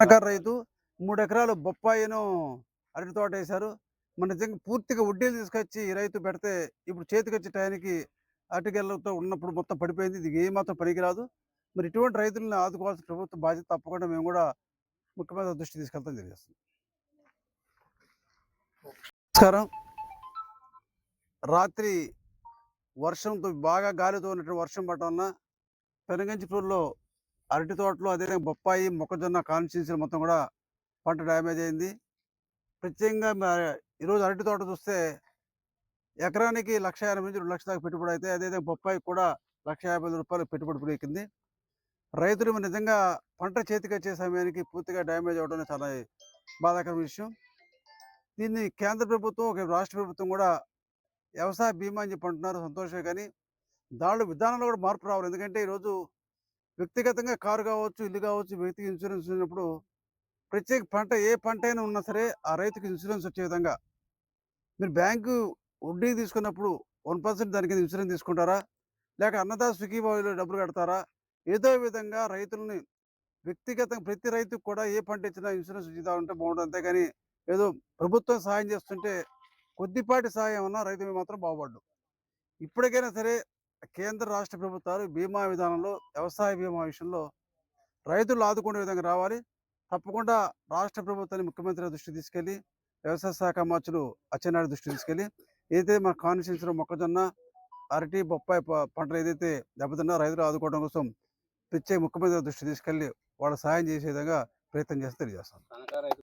సన్నకారు రైతు 3 ఎకరాలు బొప్పాయిను అరటి తోట వేశారు. మన నిజంగా పూర్తిగా వడ్డీలు తీసుకొచ్చి ఈ రైతు పెడితే ఇప్పుడు చేతికొచ్చే టయానికి అరటిగెలతో ఉన్నప్పుడు మొత్తం పడిపోయింది. ఇది ఏమాత్రం పనికిరాదు. మరి ఇటువంటి రైతులను ఆదుకోవాల్సిన ప్రభుత్వ బాధ్యత తప్పకుండా మేము కూడా ముఖ్యమంత్రి దృష్టికి తీసుకెళ్తాం తెలియజేస్తుంది. నమస్కారం. రాత్రి వర్షంతో బాగా గాలితో ఉన్నటువంటి వర్షం పడటం వలన పెనుగంచిప్రోలులో అరటి తోటలో అదేవిధంగా బొప్పాయి, మొక్కజొన్న కాన్స్టిట్యున్సీలు మొత్తం కూడా పంట డ్యామేజ్ అయింది. ప్రత్యేకంగా ఈరోజు అరటి తోట చూస్తే ఎకరానికి 1,50,000 నుంచి 2,00,000 దాకా పెట్టుబడి అయితే అదేవిధంగా బొప్పాయికి కూడా రూ. 1,50,000 పెట్టుబడి పెరిగింది. రైతులు నిజంగా పంట చేతికొచ్చే సమయానికి పూర్తిగా డ్యామేజ్ అవ్వడం చాలా బాధాకరమైన విషయం. దీన్ని కేంద్ర ప్రభుత్వం, ఒక రాష్ట్ర ప్రభుత్వం కూడా వ్యవసాయ బీమా అని చెప్పి అంటున్నారు, సంతోషమే. కానీ దాంట్లో విధానంలో కూడా మార్పు రావాలి. ఎందుకంటే ఈరోజు వ్యక్తిగతంగా కారు కావచ్చు, ఇల్లు కావచ్చు, వ్యక్తికి ఇన్సూరెన్స్ ఉన్నప్పుడు ప్రత్యేక పంట ఏ పంట అయినా ఉన్నా సరే ఆ రైతుకి ఇన్సూరెన్స్ వచ్చే విధంగా మీరు బ్యాంకు వడ్డీ తీసుకున్నప్పుడు 1% దాని కింద ఇన్సూరెన్స్ తీసుకుంటారా? లేక అన్నదాత సుఖీభావిలో డబ్బులు కడతారా? ఏదో విధంగా రైతులని వ్యక్తిగతంగా ప్రతి రైతుకు కూడా ఏ పంట ఇచ్చినా ఇన్సూరెన్స్ ఇద్దా ఉంటే బాగుంటుంది. అంతేగాని ఏదో ప్రభుత్వం సహాయం చేస్తుంటే కొద్దిపాటి సహాయం అన్నా రైతు మాత్రం బాగుపడ్డు. ఇప్పటికైనా సరే కేంద్ర రాష్ట్ర ప్రభుత్వాలు బీమా విధానంలో వ్యవసాయ బీమా విషయంలో రైతులు ఆదుకునే విధంగా రావాలి. తప్పకుండా రాష్ట్ర ప్రభుత్వాన్ని ముఖ్యమంత్రి దృష్టికి తీసుకెళ్ళి, వ్యవసాయ శాఖ మంత్రులు అచ్చెన్నాయుడు దృష్టికి తీసుకెళ్ళి, ఏదైతే మన కాన్స్టిట్యున్సీలో మొక్కజొన్న, అరటి, బొప్పాయి పంటలు ఏదైతే దెబ్బతిన్నా రైతులు ఆదుకోవడం కోసం ప్రత్యేక ముఖ్యమంత్రి దృష్టికి తీసుకెళ్ళి వాళ్ళ సహాయం చేసే విధంగా ప్రయత్నం చేసి తెలియజేస్తాం.